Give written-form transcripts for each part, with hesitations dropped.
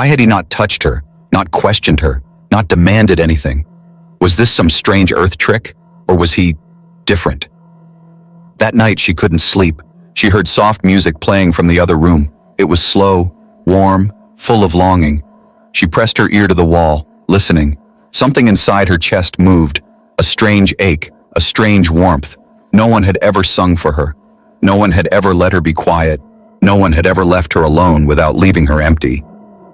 Why had he not touched her, not questioned her, not demanded anything? Was this some strange Earth trick, or was he different? That night she couldn't sleep. She heard soft music playing from the other room. It was slow, warm, full of longing. She pressed her ear to the wall, listening. Something inside her chest moved, a strange ache, a strange warmth. No one had ever sung for her. No one had ever let her be quiet. No one had ever left her alone without leaving her empty.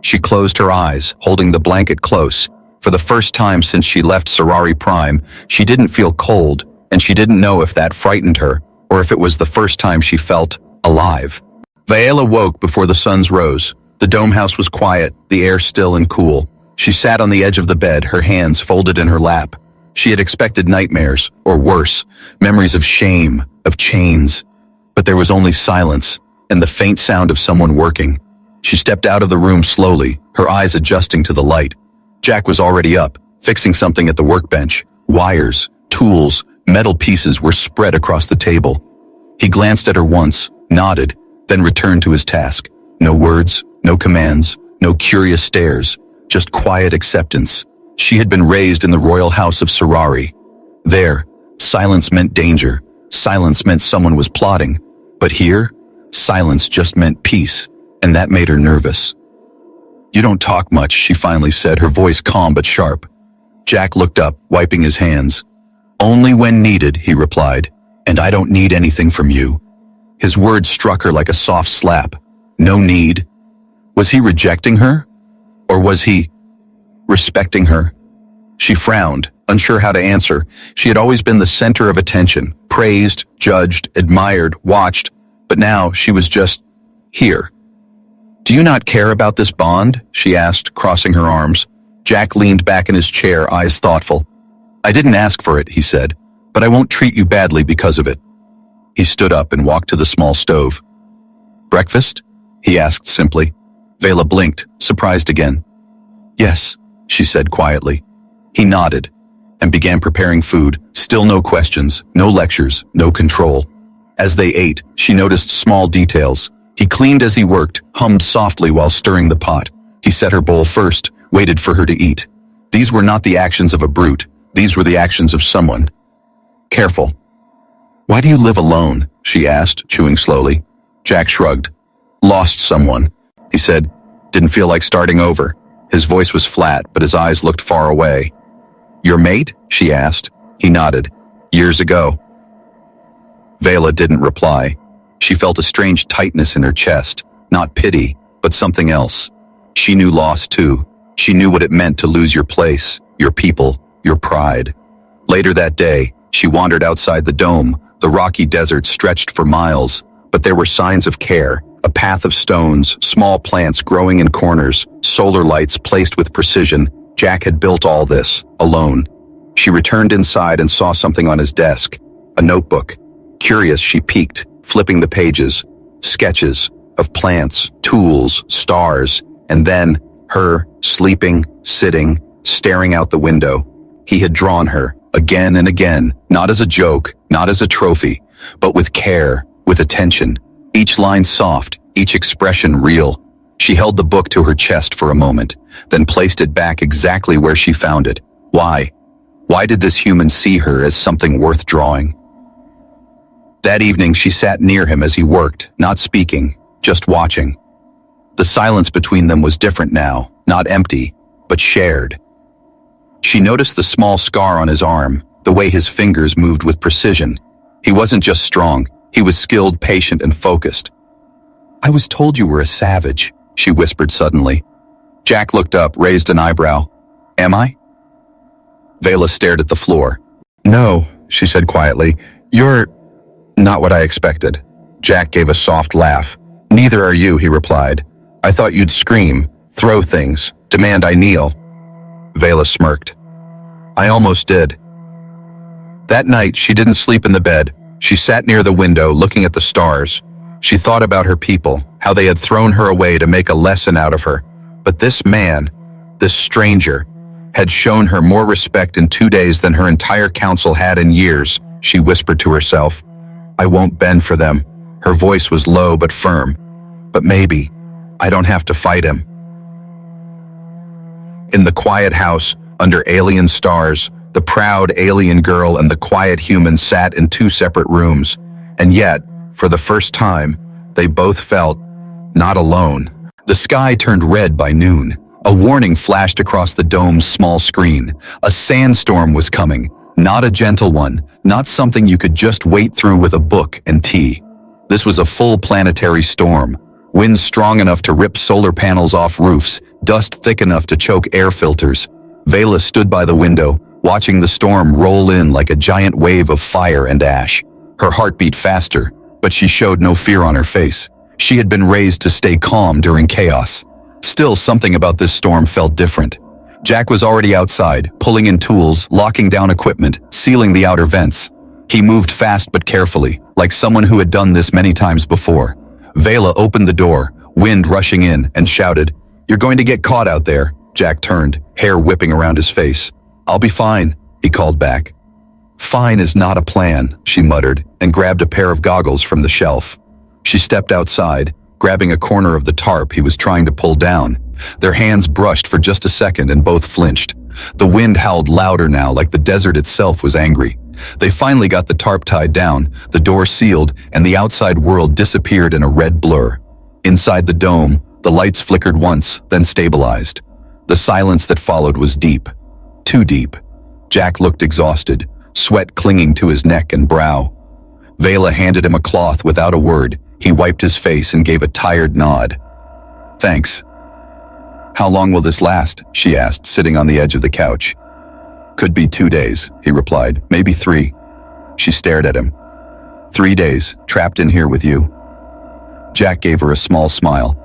She closed her eyes, holding the blanket close. For the first time since she left Sorari Prime, she didn't feel cold, and she didn't know if that frightened her, or if it was the first time she felt alive. Viola woke before the suns rose. The dome house was quiet, the air still and cool. She sat on the edge of the bed, her hands folded in her lap. She had expected nightmares, or worse, memories of shame, of chains. But there was only silence, and the faint sound of someone working. She stepped out of the room slowly, her eyes adjusting to the light. Jack was already up, fixing something at the workbench. Wires, tools, metal pieces were spread across the table. He glanced at her once, nodded, then returned to his task. No words, no commands, no curious stares, just quiet acceptance. She had been raised in the royal house of Sorari. There, silence meant danger. Silence meant someone was plotting. But here, silence just meant peace, and that made her nervous. "You don't talk much," she finally said, her voice calm but sharp. Jack looked up, wiping his hands. "Only when needed," he replied, "and I don't need anything from you." His words struck her like a soft slap. No need. Was he rejecting her? Or was he respecting her? She frowned, unsure how to answer. She had always been the center of attention, praised, judged, admired, watched, but now she was just here. "Do you not care about this bond?" she asked, crossing her arms. Jack leaned back in his chair, eyes thoughtful. "I didn't ask for it," he said, "but I won't treat you badly because of it." He stood up and walked to the small stove. "Breakfast?" he asked simply. Vela blinked, surprised again. "Yes," she said quietly. He nodded and began preparing food. Still no questions, no lectures, no control. As they ate, she noticed small details. He cleaned as he worked, hummed softly while stirring the pot. He set her bowl first, waited for her to eat. These were not the actions of a brute. These were the actions of someone careful. "Why do you live alone?" she asked, chewing slowly. Jack shrugged. "Lost someone," he said. "Didn't feel like starting over." His voice was flat, but his eyes looked far away. "Your mate?" she asked. He nodded. "Years ago." Vela didn't reply. She felt a strange tightness in her chest, not pity, but something else. She knew loss too. She knew what it meant to lose your place, your people, your pride. Later that day, she wandered outside the dome. The rocky desert stretched for miles, but there were signs of care. A path of stones, small plants growing in corners, solar lights placed with precision. Jack had built all this, alone. She returned inside and saw something on his desk, a notebook. Curious, she peeked, flipping the pages. Sketches of plants, tools, stars, and then her, sleeping, sitting, staring out the window. He had drawn her, again and again, not as a joke, not as a trophy, but with care, with attention. Each line soft, each expression real. She held the book to her chest for a moment, then placed it back exactly where she found it. Why? Why did this human see her as something worth drawing? That evening she sat near him as he worked, not speaking, just watching. The silence between them was different now, not empty, but shared. She noticed the small scar on his arm, the way his fingers moved with precision. He wasn't just strong, he was skilled, patient, and focused. "I was told you were a savage," she whispered suddenly. Jack looked up, raised an eyebrow. "Am I?" Vela stared at the floor. "No," she said quietly. "You're not what I expected." Jack gave a soft laugh. "Neither are you," he replied. "I thought you'd scream, throw things, demand I kneel." Vela smirked. "I almost did." That night, she didn't sleep in the bed. She sat near the window, looking at the stars. She thought about her people, how they had thrown her away to make a lesson out of her. But this man, this stranger, had shown her more respect in 2 days than her entire council had in years, she whispered to herself. "I won't bend for them." Her voice was low but firm. "But maybe, I don't have to fight him." In the quiet house, under alien stars, the proud alien girl and the quiet human sat in two separate rooms, and yet, for the first time, they both felt not alone. The sky turned red by noon. A warning flashed across the dome's small screen. A sandstorm was coming, not a gentle one, not something you could just wait through with a book and tea. This was a full planetary storm. Winds strong enough to rip solar panels off roofs, dust thick enough to choke air filters. Vela stood by the window, watching the storm roll in like a giant wave of fire and ash. Her heart beat faster, but she showed no fear on her face. She had been raised to stay calm during chaos. Still, something about this storm felt different. Jack was already outside, pulling in tools, locking down equipment, sealing the outer vents. He moved fast but carefully, like someone who had done this many times before. Vela opened the door, wind rushing in, and shouted, "You're going to get caught out there." Jack turned, hair whipping around his face. "I'll be fine," he called back. "Fine is not a plan," she muttered, and grabbed a pair of goggles from the shelf. She stepped outside, grabbing a corner of the tarp he was trying to pull down. Their hands brushed for just a second and both flinched. The wind howled louder now, like the desert itself was angry. They finally got the tarp tied down, the door sealed, and the outside world disappeared in a red blur. Inside the dome, the lights flickered once, then stabilized. The silence that followed was deep. Too deep. Jack looked exhausted, sweat clinging to his neck and brow. Vela handed him a cloth without a word. He wiped his face and gave a tired nod. "Thanks." "How long will this last?" she asked, sitting on the edge of the couch. "Could be 2 days," he replied. "Maybe 3. She stared at him. "3 days, trapped in here with you." Jack gave her a small smile.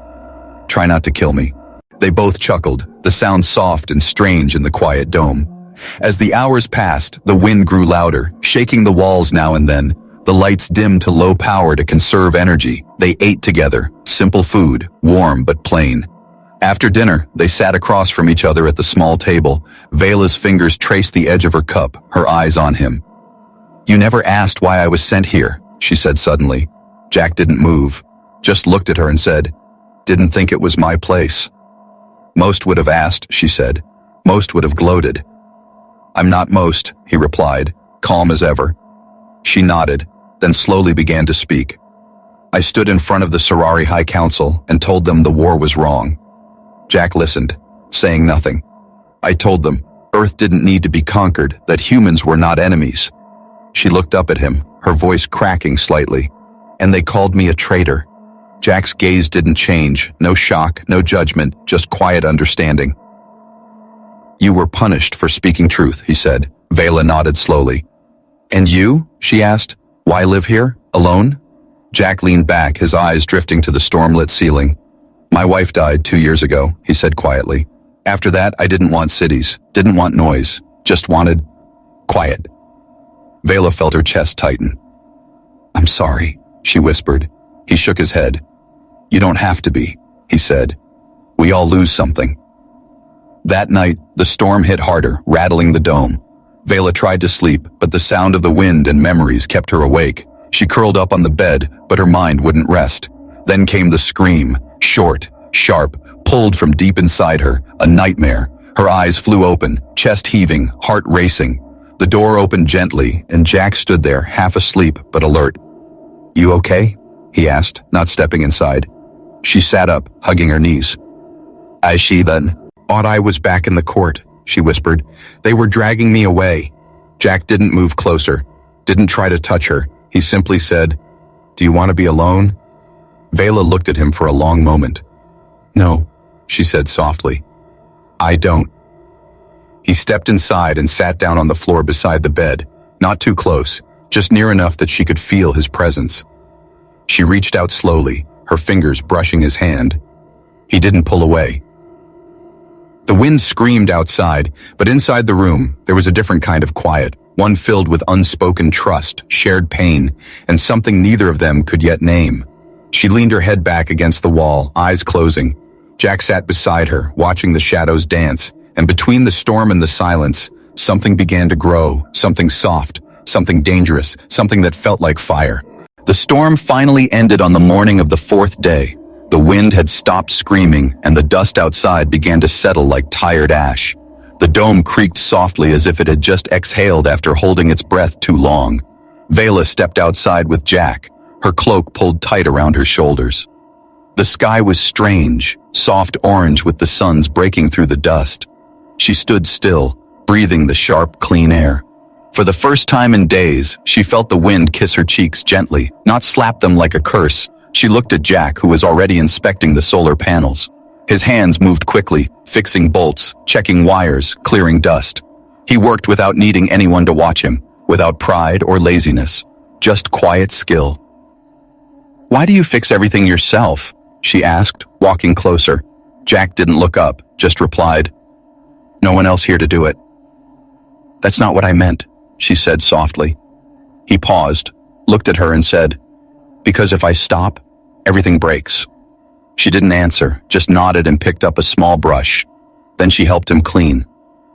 "Try not to kill me." They both chuckled, the sound soft and strange in the quiet dome. As the hours passed, the wind grew louder, shaking the walls now and then. The lights dimmed to low power to conserve energy. They ate together, simple food, warm but plain. After dinner, they sat across from each other at the small table. Vela's fingers traced the edge of her cup, her eyes on him. "You never asked why I was sent here," she said suddenly. Jack didn't move, just looked at her and said, "Didn't think it was my place." "Most would have asked," she said. "Most would have gloated." "I'm not most," he replied, calm as ever. She nodded, then slowly began to speak. "I stood in front of the Sorari High Council and told them the war was wrong." Jack listened, saying nothing. "I told them Earth didn't need to be conquered, that humans were not enemies." She looked up at him, her voice cracking slightly. "And they called me a traitor." Jack's gaze didn't change, no shock, no judgment, just quiet understanding. "You were punished for speaking truth," he said. Vela nodded slowly. "And you?" she asked. "Why live here, alone?" Jack leaned back, his eyes drifting to the storm-lit ceiling. "My wife died 2 years ago," he said quietly. "After that, I didn't want cities, didn't want noise, just wanted quiet." Vela felt her chest tighten. "I'm sorry," she whispered. He shook his head. "You don't have to be," he said. "We all lose something." That night, the storm hit harder, rattling the dome. Vela tried to sleep, but the sound of the wind and memories kept her awake. She curled up on the bed, but her mind wouldn't rest. Then came the scream, short, sharp, pulled from deep inside her, a nightmare. Her eyes flew open, chest heaving, heart racing. The door opened gently, and Jack stood there, half asleep but alert. "You okay?" he asked, not stepping inside. She sat up, hugging her knees. "As she then, ought I was back in the court," she whispered. "They were dragging me away." Jack didn't move closer, didn't try to touch her. He simply said, "Do you want to be alone?" Vela looked at him for a long moment. "No," she said softly. "I don't." He stepped inside and sat down on the floor beside the bed, not too close, just near enough that she could feel his presence. She reached out slowly, her fingers brushing his hand. He didn't pull away. The wind screamed outside, but inside the room, there was a different kind of quiet, one filled with unspoken trust, shared pain, and something neither of them could yet name. She leaned her head back against the wall, eyes closing. Jack sat beside her, watching the shadows dance, and between the storm and the silence, something began to grow, something soft, something dangerous, something that felt like fire. The storm finally ended on the morning of the 4th day. The wind had stopped screaming, and the dust outside began to settle like tired ash. The dome creaked softly as if it had just exhaled after holding its breath too long. Vela stepped outside with Jack, her cloak pulled tight around her shoulders. The sky was strange, soft orange with the suns breaking through the dust. She stood still, breathing the sharp, clean air. For the first time in days, she felt the wind kiss her cheeks gently, not slap them like a curse. She looked at Jack, who was already inspecting the solar panels. His hands moved quickly, fixing bolts, checking wires, clearing dust. He worked without needing anyone to watch him, without pride or laziness, just quiet skill. "Why do you fix everything yourself?" she asked, walking closer. Jack didn't look up, just replied, "No one else here to do it." "That's not what I meant," she said softly. He paused, looked at her and said, "Because if I stop, everything breaks." She didn't answer, just nodded and picked up a small brush. Then she helped him clean.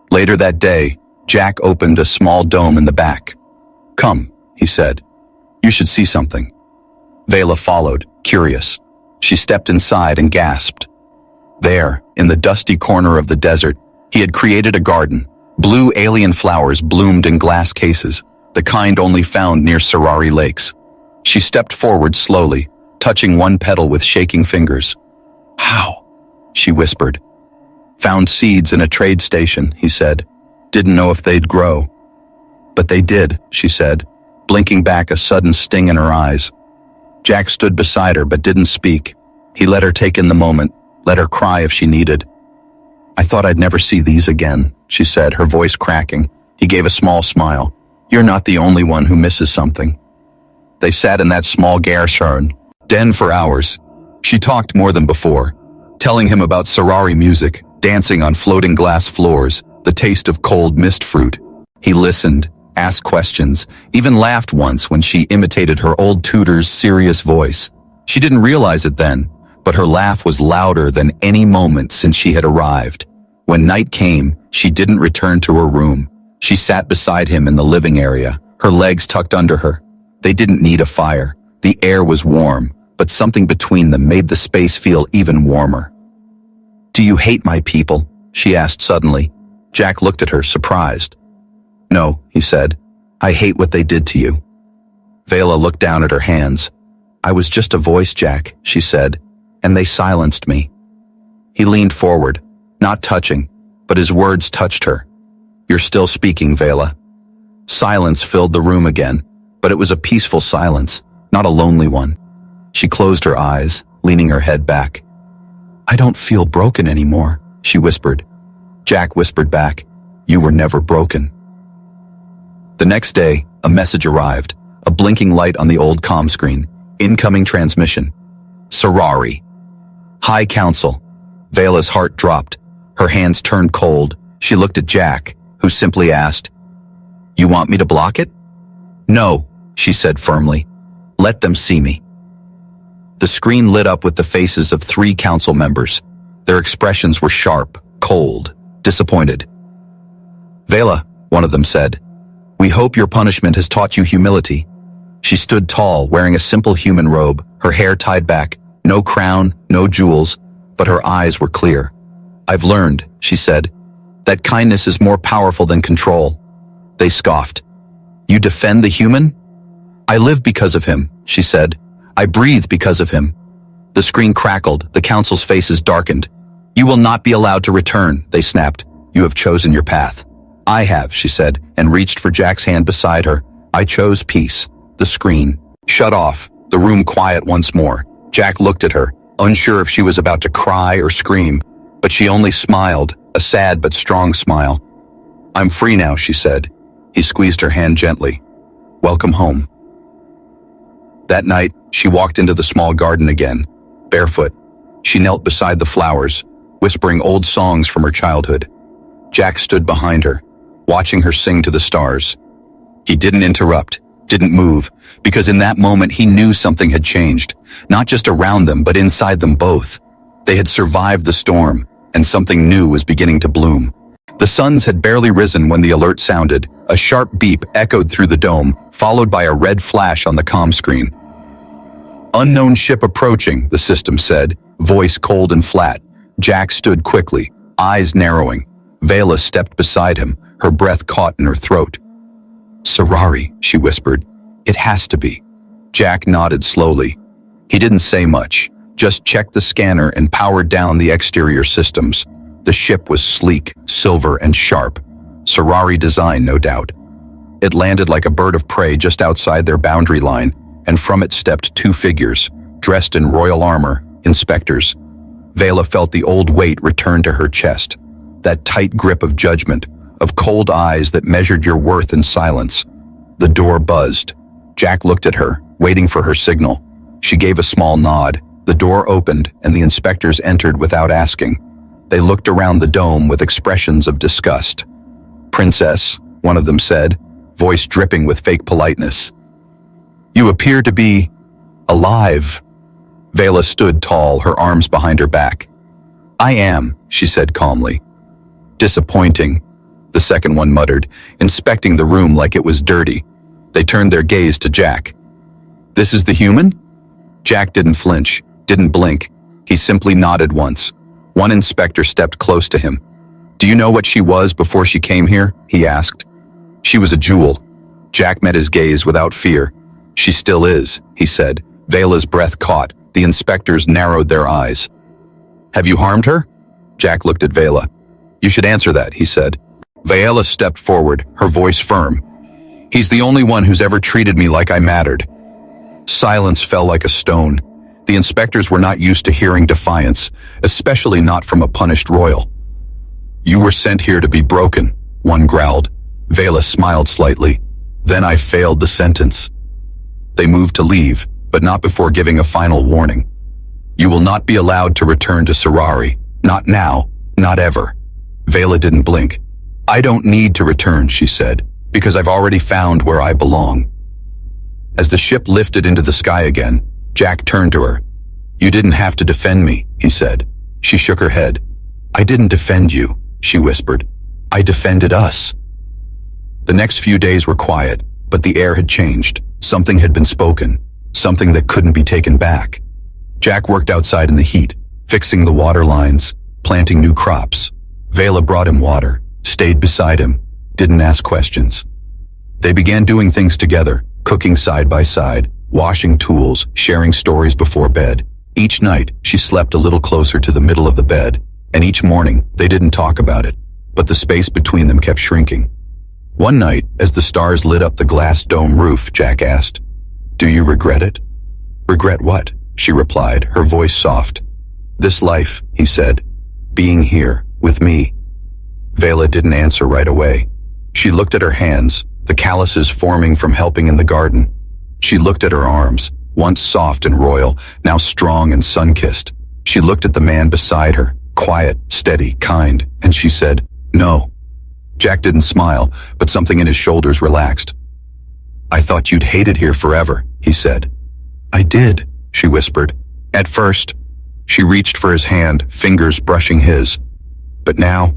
Later that day, Jack opened a small dome in the back. "Come," he said. "You should see something." Vela followed, curious. She stepped inside and gasped. There, in the dusty corner of the desert, he had created a garden. Blue alien flowers bloomed in glass cases, the kind only found near Sarari lakes. She stepped forward slowly, touching one petal with shaking fingers. "How?" she whispered. "Found seeds in a trade station," he said. "Didn't know if they'd grow." "But they did," she said, blinking back a sudden sting in her eyes. Jack stood beside her but didn't speak. He let her take in the moment, let her cry if she needed. "I thought I'd never see these again," she said, her voice cracking. He gave a small smile. "You're not the only one who misses something." They sat in that small Gershon den for hours. She talked more than before, telling him about Sarari music, dancing on floating glass floors, the taste of cold mist fruit. He listened, asked questions, even laughed once when she imitated her old tutor's serious voice. She didn't realize it then, but her laugh was louder than any moment since she had arrived. When night came, she didn't return to her room. She sat beside him in the living area, her legs tucked under her. They didn't need a fire. The air was warm, but something between them made the space feel even warmer. "Do you hate my people?" she asked suddenly. Jack looked at her, surprised. "No," he said. "I hate what they did to you." Vela looked down at her hands. "I was just a voice, Jack," she said, "and they silenced me." He leaned forward, not touching, but his words touched her. "You're still speaking, Vela." Silence filled the room again, but it was a peaceful silence, not a lonely one. She closed her eyes, leaning her head back. "I don't feel broken anymore," she whispered. Jack whispered back, "You were never broken." The next day, a message arrived, a blinking light on the old comm screen. Incoming transmission. Sarari. High Council. Vela's heart dropped. Her hands turned cold. She looked at Jack, who simply asked, "You want me to block it?" "No," she said firmly. "Let them see me." The screen lit up with the faces of 3 council members. Their expressions were sharp, cold, disappointed. "Vela," one of them said, "we hope your punishment has taught you humility." She stood tall, wearing a simple human robe, her hair tied back, no crown, no jewels, but her eyes were clear. "I've learned," she said, "that kindness is more powerful than control." They scoffed. "You defend the human?" "I live because of him," she said. "I breathe because of him." The screen crackled, the council's faces darkened. "You will not be allowed to return," they snapped. "You have chosen your path." "I have," she said, and reached for Jack's hand beside her. "I chose peace." The screen shut off, the room quiet once more. Jack looked at her, unsure if she was about to cry or scream, but she only smiled, a sad but strong smile. "I'm free now," she said. He squeezed her hand gently. "Welcome home." That night, she walked into the small garden again, barefoot. She knelt beside the flowers, whispering old songs from her childhood. Jack stood behind her, watching her sing to the stars. He didn't interrupt, didn't move, because in that moment he knew something had changed, not just around them but inside them both. They had survived the storm, and something new was beginning to bloom. The suns had barely risen when the alert sounded. A sharp beep echoed through the dome, followed by a red flash on the comm screen. "Unknown ship approaching," the system said. voice cold and flat. Jack stood quickly, eyes narrowing. Vela stepped beside him, her breath caught in her throat. "Sorari," she whispered. "It has to be." Jack nodded slowly. He didn't say much, just checked the scanner and powered down the exterior systems. The ship was sleek, silver, and sharp. Sorari design, no doubt. It landed like a bird of prey just outside their boundary line, and from it stepped two figures, dressed in royal armor, inspectors. Vela felt the old weight return to her chest, that tight grip of judgment, of cold eyes that measured your worth in silence. The door buzzed. Jack looked at her, waiting for her signal. She gave a small nod. The door opened, and the inspectors entered without asking. They looked around the dome with expressions of disgust. "Princess," one of them said, voice dripping with fake politeness. "You appear to be alive." Vela stood tall, her arms behind her back. "I am," she said calmly. "Disappointing," the second one muttered, inspecting the room like it was dirty. They turned their gaze to Jack. "This is the human?" Jack didn't flinch, didn't blink. He simply nodded once. One inspector stepped close to him. "Do you know what she was before she came here?" he asked. "She was a jewel." Jack met his gaze without fear. "She still is," he said. Vela's breath caught. The inspectors narrowed their eyes. "Have you harmed her?" Jack looked at Vela. "You should answer that," he said. Vela stepped forward, her voice firm. "He's the only one who's ever treated me like I mattered." Silence fell like a stone. The inspectors were not used to hearing defiance, especially not from a punished royal. "You were sent here to be broken," one growled. Vela smiled slightly. "Then I failed the sentence." They moved to leave, but not before giving a final warning. "You will not be allowed to return to Sorari. Not now, not ever." Vela didn't blink. "I don't need to return," she said, "because I've already found where I belong." As the ship lifted into the sky again, Jack turned to her. "You didn't have to defend me," he said. She shook her head. "I didn't defend you," she whispered. "I defended us." The next few days were quiet, but the air had changed. Something had been spoken, something that couldn't be taken back. Jack worked outside in the heat, fixing the water lines, planting new crops. Vela brought him water, stayed beside him, didn't ask questions. They began doing things together, cooking side by side, washing tools, sharing stories before bed. Each night, she slept a little closer to the middle of the bed, and each morning, they didn't talk about it, but the space between them kept shrinking. One night, as the stars lit up the glass dome roof, Jack asked, "Do you regret it?" "Regret what?" she replied, her voice soft. "This life," he said, "being here, with me." Vela didn't answer right away. She looked at her hands, the calluses forming from helping in the garden. She looked at her arms, once soft and royal, now strong and sun-kissed. She looked at the man beside her, quiet, steady, kind, and she said, "No." Jack didn't smile, but something in his shoulders relaxed. "I thought you'd hate it here forever," he said. "I did," she whispered. "At first." She reached for his hand, fingers brushing his. "But now,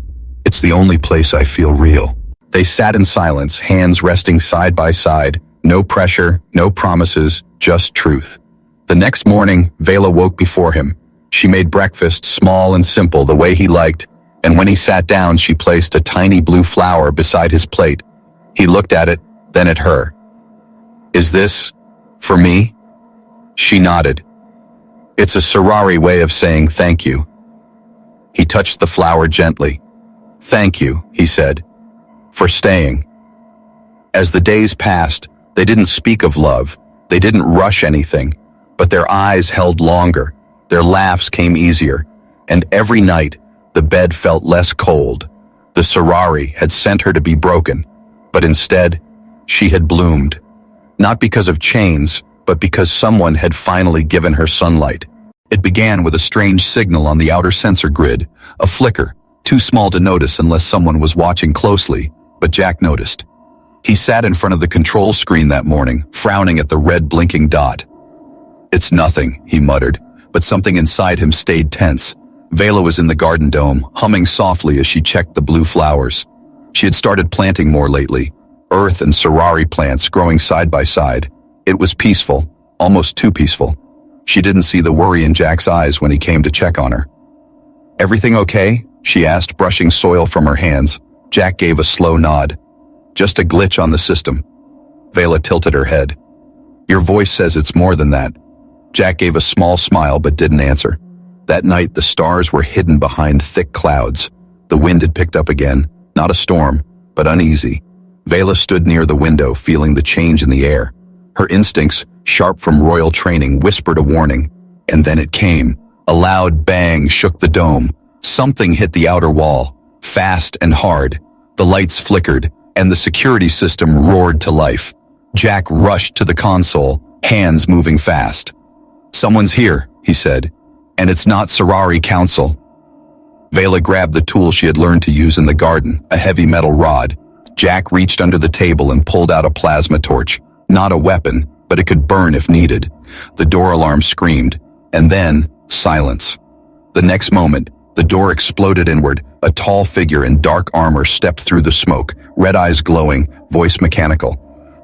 it's the only place I feel real." They sat in silence, hands resting side by side. No pressure, no promises, just truth. The next morning, Vela woke before him. She made breakfast small and simple the way he liked, and when he sat down, she placed a tiny blue flower beside his plate. He looked at it, then at her. "Is this for me?" She nodded. "It's a Sorari way of saying thank you." He touched the flower gently. "Thank you," he said, "for staying." As the days passed, they didn't speak of love, they didn't rush anything, but their eyes held longer, their laughs came easier, and every night, the bed felt less cold. The Sorari had sent her to be broken, but instead, she had bloomed. Not because of chains, but because someone had finally given her sunlight. It began with a strange signal on the outer sensor grid, a flicker, too small to notice unless someone was watching closely, but Jack noticed. He sat in front of the control screen that morning, frowning at the red blinking dot. "It's nothing," he muttered, but something inside him stayed tense. Vela was in the garden dome, humming softly as she checked the blue flowers. She had started planting more lately, earth and Sorari plants growing side by side. It was peaceful, almost too peaceful. She didn't see the worry in Jack's eyes when he came to check on her. "Everything okay?" she asked, brushing soil from her hands. Jack gave a slow nod. "Just a glitch on the system." Vela tilted her head. "Your voice says it's more than that." Jack gave a small smile but didn't answer. That night, the stars were hidden behind thick clouds. The wind had picked up again, not a storm, but uneasy. Vela stood near the window, feeling the change in the air. Her instincts, sharp from royal training, whispered a warning. And then it came. A loud bang shook the dome. Something hit the outer wall, fast and hard. The lights flickered, and the security system roared to life. Jack rushed to the console, hands moving fast. "Someone's here," he said, "and it's not Sorari Council." Vela grabbed the tool she had learned to use in the garden, a heavy metal rod. Jack reached under the table and pulled out a plasma torch. Not a weapon, but it could burn if needed. The door alarm screamed, and then silence. The next moment, the door exploded inward. A tall figure in dark armor stepped through the smoke, red eyes glowing, voice mechanical.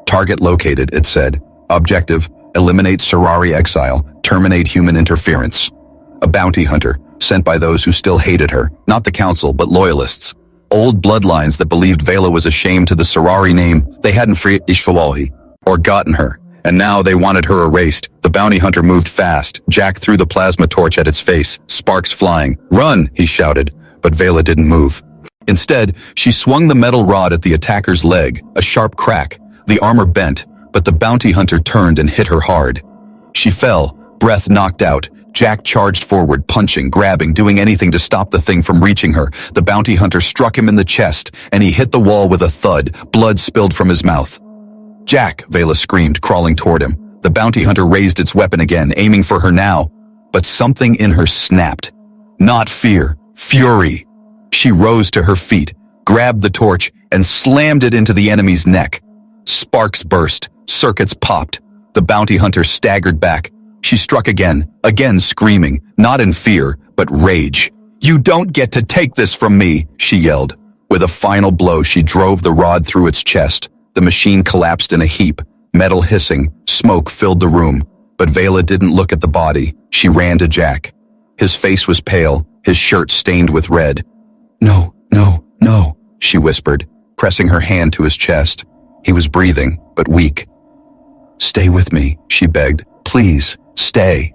"Target located," it said. "Objective, eliminate Sorari exile, terminate human interference." A bounty hunter, sent by those who still hated her, not the council, but loyalists. Old bloodlines that believed Vela was ashamed to the Sorari name. They hadn't freed HFY or gotten her, and now they wanted her erased. The bounty hunter moved fast. Jack threw the plasma torch at its face, sparks flying. "Run!" he shouted, but Vela didn't move. Instead, she swung the metal rod at the attacker's leg, a sharp crack. The armor bent, but the bounty hunter turned and hit her hard. She fell, breath knocked out. Jack charged forward, punching, grabbing, doing anything to stop the thing from reaching her. The bounty hunter struck him in the chest, and he hit the wall with a thud. Blood spilled from his mouth. "Jack!" Vela screamed, crawling toward him. The bounty hunter raised its weapon again, aiming for her now. But something in her snapped. Not fear, fury. She rose to her feet, grabbed the torch, and slammed it into the enemy's neck. Sparks burst, circuits popped. The bounty hunter staggered back. She struck again screaming, not in fear, but rage. "You don't get to take this from me," she yelled. With a final blow, she drove the rod through its chest. The machine collapsed in a heap, metal hissing, smoke filled the room. But Vela didn't look at the body. She ran to Jack. His face was pale, his shirt stained with red. "No, no, no," she whispered, pressing her hand to his chest. He was breathing, but weak. "Stay with me," she begged. "Please, stay."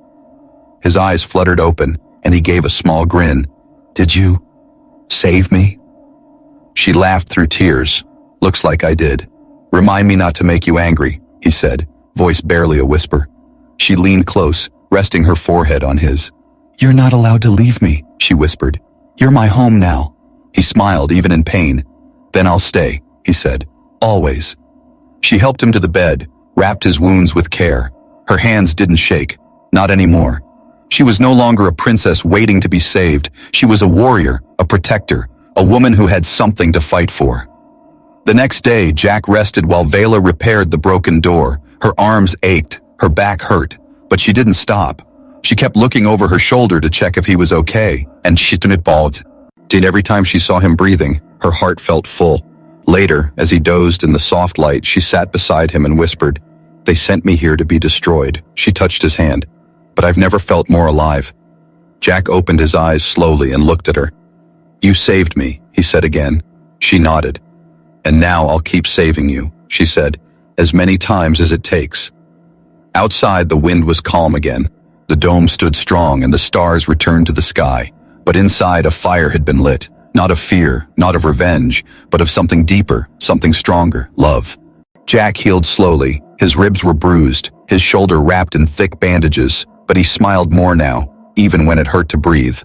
His eyes fluttered open, and he gave a small grin. "Did you save me?" She laughed through tears. "Looks like I did. Remind me not to make you angry," he said, voice barely a whisper. She leaned close, resting her forehead on his. "You're not allowed to leave me," she whispered. "You're my home now." He smiled, even in pain. "Then I'll stay," he said. "Always." She helped him to the bed, wrapped his wounds with care. Her hands didn't shake. Not anymore. She was no longer a princess waiting to be saved. She was a warrior, a protector, a woman who had something to fight for. The next day, Jack rested while Vela repaired the broken door. Her arms ached, her back hurt, but she didn't stop. She kept looking over her shoulder to check if he was okay, and she bawled. Every time she saw him breathing, her heart felt full. Later, as he dozed in the soft light, she sat beside him and whispered, "They sent me here to be destroyed." She touched his hand. "But I've never felt more alive." Jack opened his eyes slowly and looked at her. "You saved me," he said again. She nodded. "And now I'll keep saving you," she said, "as many times as it takes." Outside, the wind was calm again. The dome stood strong and the stars returned to the sky. But inside, a fire had been lit. Not of fear, not of revenge, but of something deeper, something stronger, love. Jack healed slowly. His ribs were bruised, his shoulder wrapped in thick bandages, but he smiled more now, even when it hurt to breathe.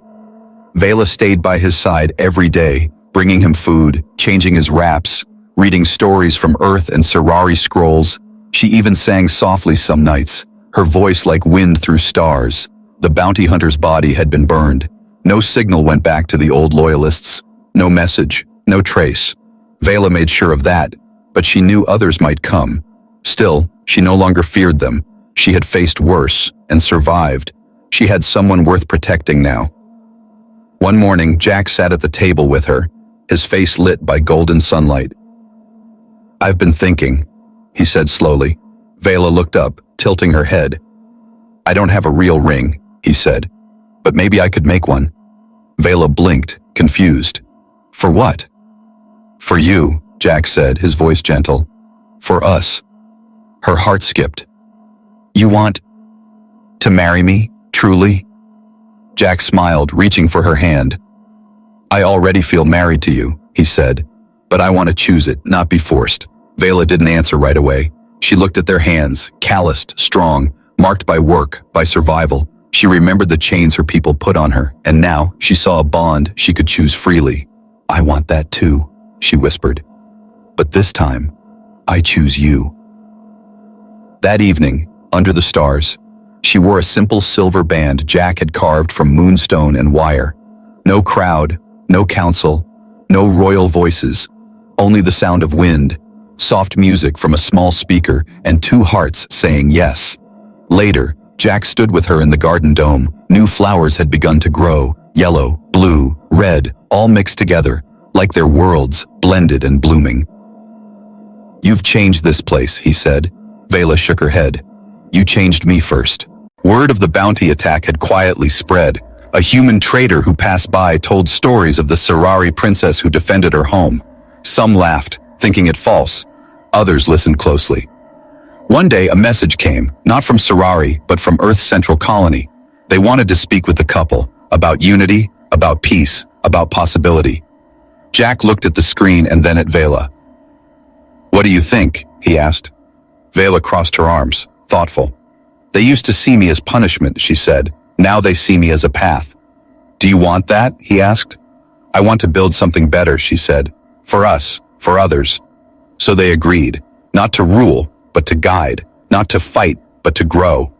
Vela stayed by his side every day, bringing him food, changing his wraps, reading stories from Earth and Sorari scrolls. She even sang softly some nights, her voice like wind through stars. The bounty hunter's body had been burned. No signal went back to the old loyalists. No message, no trace. Vela made sure of that, but she knew others might come. Still, she no longer feared them. She had faced worse and survived. She had someone worth protecting now. One morning, Jack sat at the table with her, his face lit by golden sunlight. "I've been thinking," he said slowly. Vela looked up, tilting her head. I don't have a real ring, he said, but maybe I could make one. Vela blinked, confused. For what? For you, Jack said, his voice gentle. For us. Her heart skipped. You want to marry me, truly? Jack smiled, reaching for her hand. I already feel married to you, he said, but I want to choose it, not be forced. Vela didn't answer right away. She looked at their hands, calloused, strong, marked by work, by survival. She remembered the chains her people put on her, and now she saw a bond she could choose freely. I want that too, she whispered. But this time, I choose you. That evening, under the stars, she wore a simple silver band Jack had carved from moonstone and wire. No crowd, no council, no royal voices, only the sound of wind, soft music from a small speaker, and two hearts saying yes. Later, Jack stood with her in the garden dome. New flowers had begun to grow, yellow, blue, red, all mixed together, like their worlds, blended and blooming. You've changed this place, he said. Vela shook her head. You changed me first. Word of the bounty attack had quietly spread. A human trader who passed by told stories of the Sarari princess who defended her home. Some laughed, thinking it false. Others listened closely. One day, a message came, not from Sarari, but from Earth's central colony. They wanted to speak with the couple, about unity, about peace, about possibility. Jack looked at the screen and then at Vela. What do you think? He asked. Vela crossed her arms, thoughtful. They used to see me as punishment, she said. Now they see me as a path. Do you want that? He asked. I want to build something better, she said. For us, for others. So they agreed, not to rule, but to guide, not to fight, but to grow.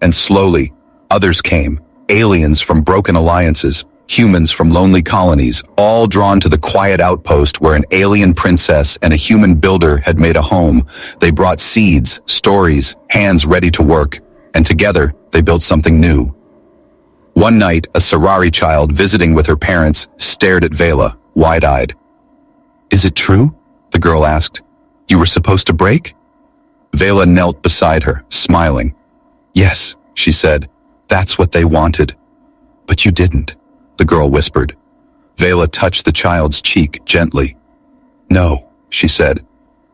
And slowly, others came, aliens from broken alliances, humans from lonely colonies, all drawn to the quiet outpost where an alien princess and a human builder had made a home. They brought seeds, stories, hands ready to work, and together they built something new. One night, a Sarari child visiting with her parents stared at Vela, wide-eyed. Is it true? The girl asked. You were supposed to break? Vela knelt beside her, smiling. Yes, she said. That's what they wanted. But you didn't, the girl whispered. Vela touched the child's cheek gently. No, she said,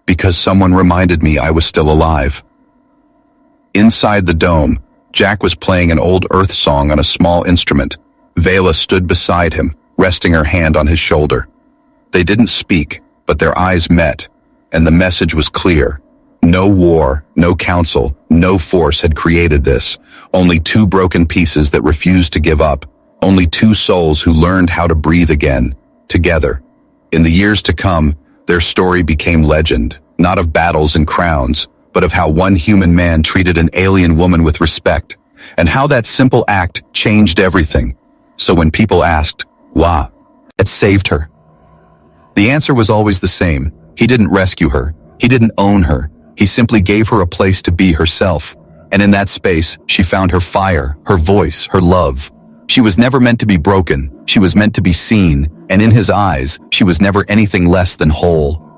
because someone reminded me I was still alive. Inside the dome, Jack was playing an old Earth song on a small instrument. Vela stood beside him, resting her hand on his shoulder. They didn't speak, but their eyes met, and the message was clear. No war, no council, no force had created this. Only two broken pieces that refused to give up. Only two souls who learned how to breathe again, together. In the years to come, their story became legend, not of battles and crowns, but of how one human man treated an alien woman with respect, and how that simple act changed everything. So when people asked, why, it saved her. The answer was always the same. He didn't rescue her. He didn't own her. He simply gave her a place to be herself. And in that space, she found her fire, her voice, her love. She was never meant to be broken. She was meant to be seen. And in his eyes, she was never anything less than whole.